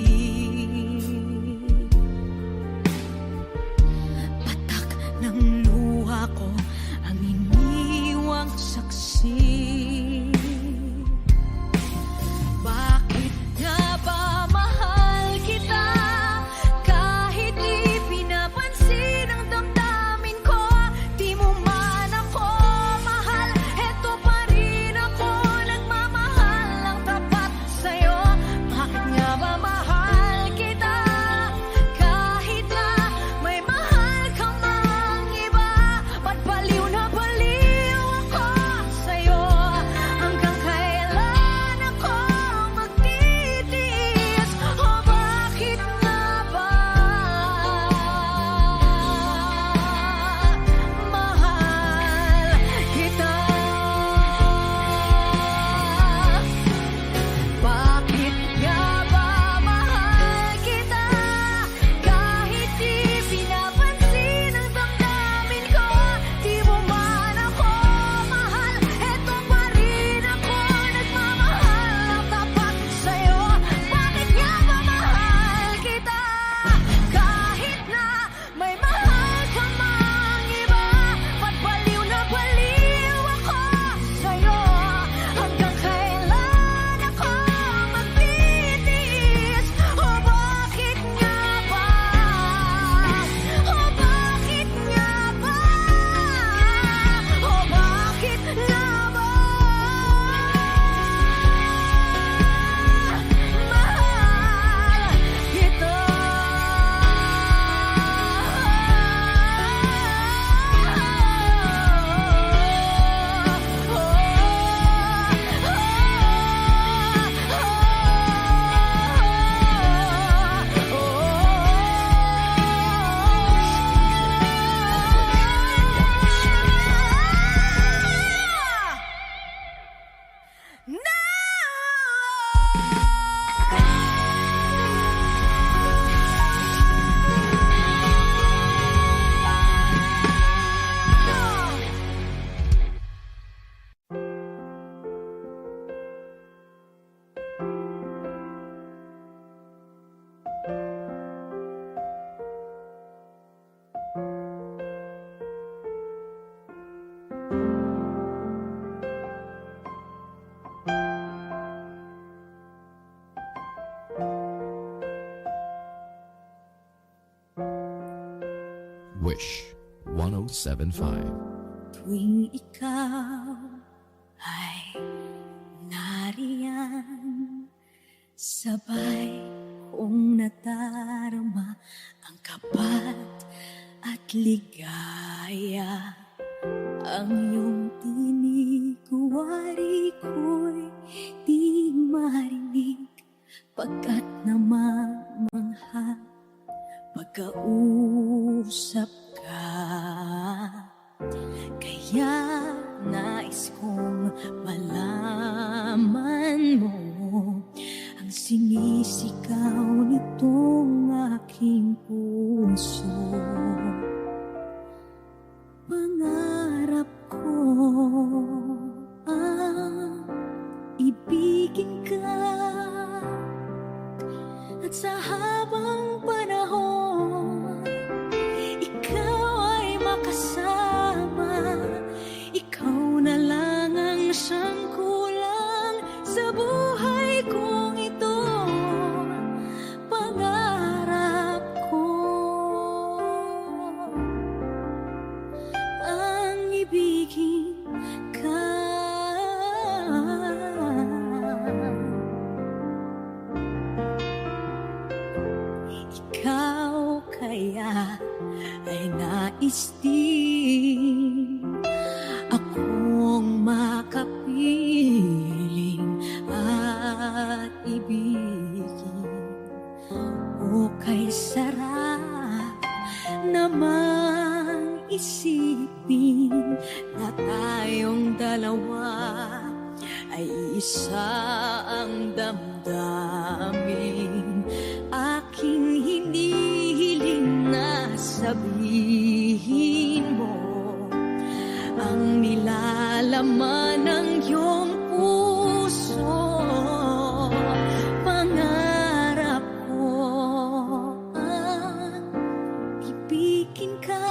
patak ng luha ko ang iniwang saksi. Bakit nga ba mahal kita kahit di pinapansin ang damdamin ko? Di mo man ako mahal, eto pa rin ako nagmamahal ang tapat sa'yo. Bakit nga ba mahal kita Wish 1075. Tuwing ikaw ay nariyan, sabay kong nadarama ang kapat at ligaya. Ang iyong tinig, wari ko'y di marinig, pagkat namamangha pagkausap ka. Kaya nais kong malaman mo ang sinisigaw nitong aking puso. Pangarap ko ang ibigin ka, at sa habang panahon ikaw ay makasama. Ikaw na lang ang siyang kulang sa buhay kong ito. Pangarap ko ang ibigin ka. Ikaw kaya ay nais din akong makapiling at ibigin. O kay sarap namang isipin na tayong dalawa ay isa ang damdamin. Aking hinihiling na sabihin mo ang nilalaman ng iyong puso. Pangarap ko ang ibigin ka,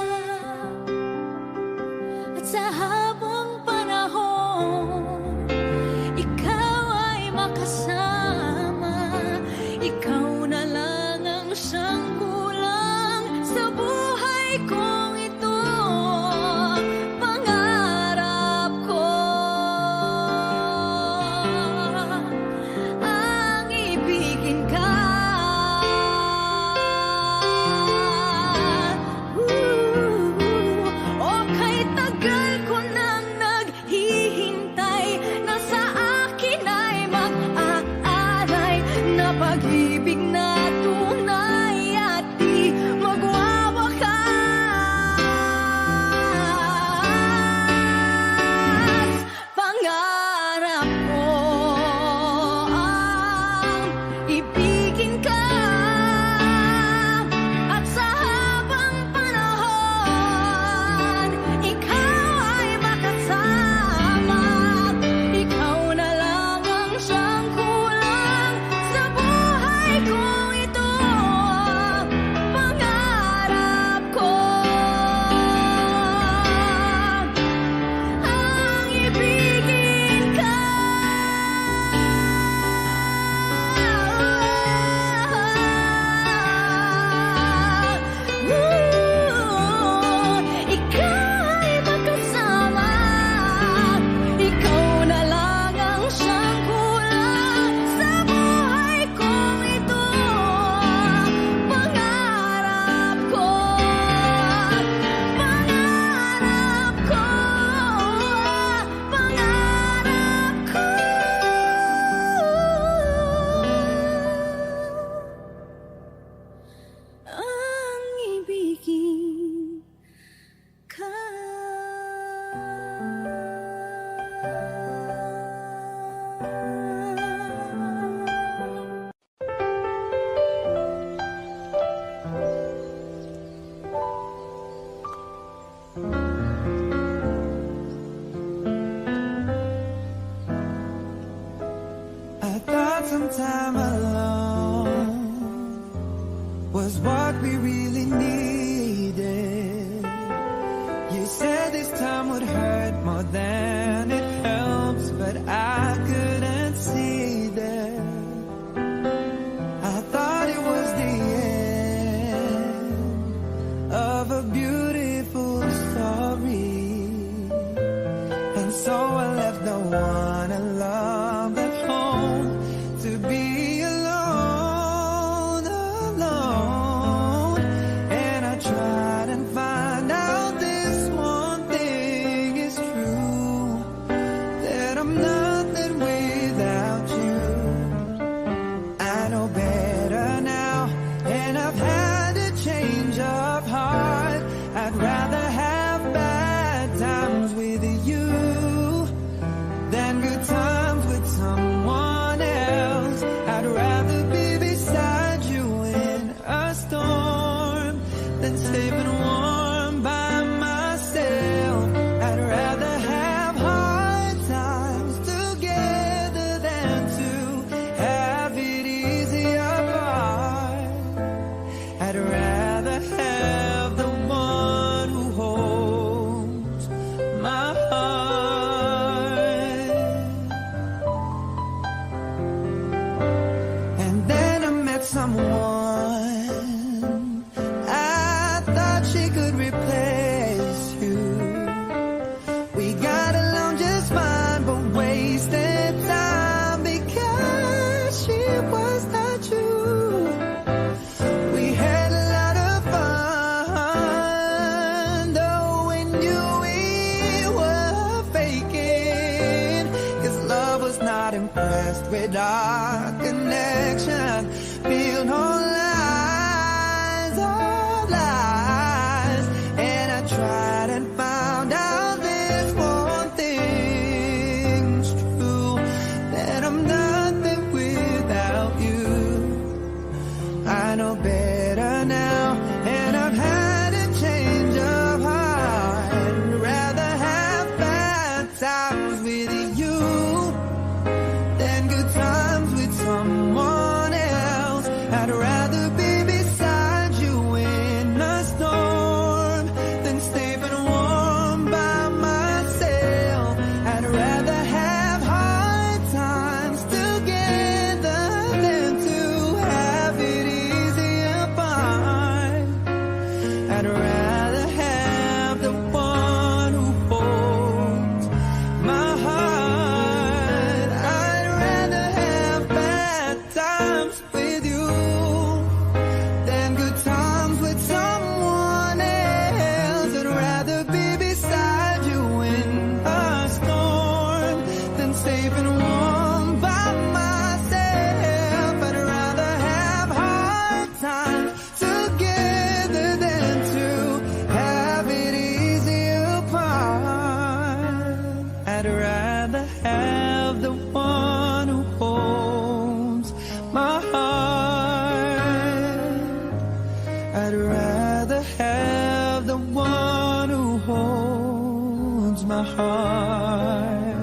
at sa habang panahon ikaw ay makasama. Ikaw na lang ang siyang kulang sa buhay kong ito. Pangarap ko thought some time alone was what we really needed. You said this time would hurt more than it helps, but I couldn't see that. I thought it was the end of a beautiful story, and so I left the one I loved at home to be alone, alone. And I tried and find out this one thing is true, that I'm nothing without you. I know better now, and I've had a change of heart. I'd rather have bad times with you than good times with someone else. I'd rather be beside you in a storm than safe and warm by myself. I'd rather have hard times together than to have it easy apart. I'd rather have the one who holds my heart. And then I met someone I thought she could replace you. We got along just fine, but wasted time because she was not you. We had a lot of fun, though we knew we were faking, 'cause love was not impressed with our connection. Feel no lies, oh lies. And I tried and found out this one thing's true, that I'm nothing without you. I know better now, and I've had a change of heart. I'd rather have bad times with you than good times with someone else. I'd rather be beside you in a storm than safe and warm by myself. I'd rather have hard times together than to have it easy apart. I'd rather have the one who holds my heart. I'd rather have bad times with you than good times with someone else. I'd rather be beside you in a storm than safe and warm by myself. I'd rather have hard times together than to have it easy apart. I'd rather have the one who holds my heart. I'd rather have the one who holds my heart.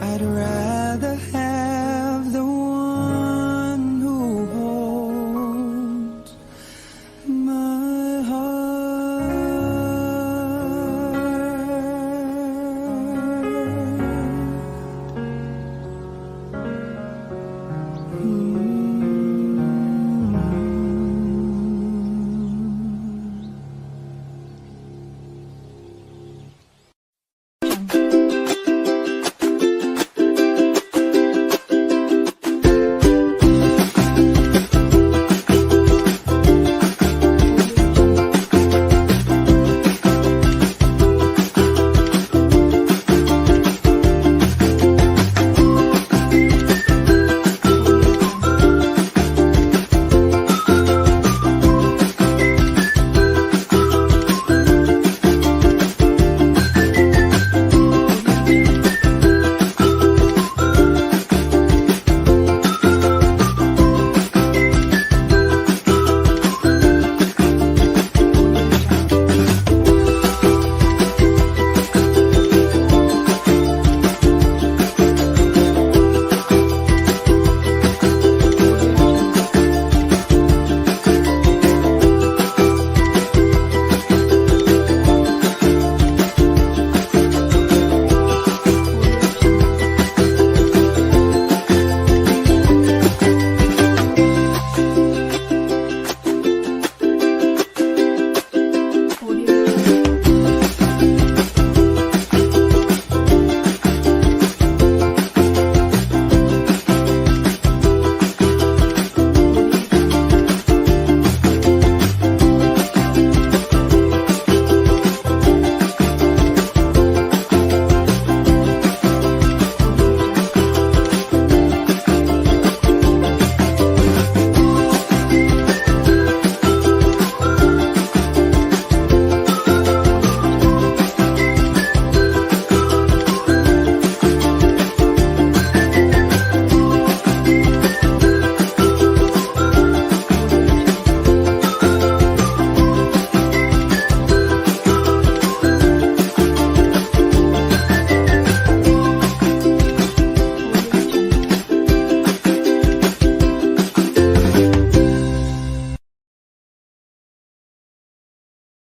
I'd rather have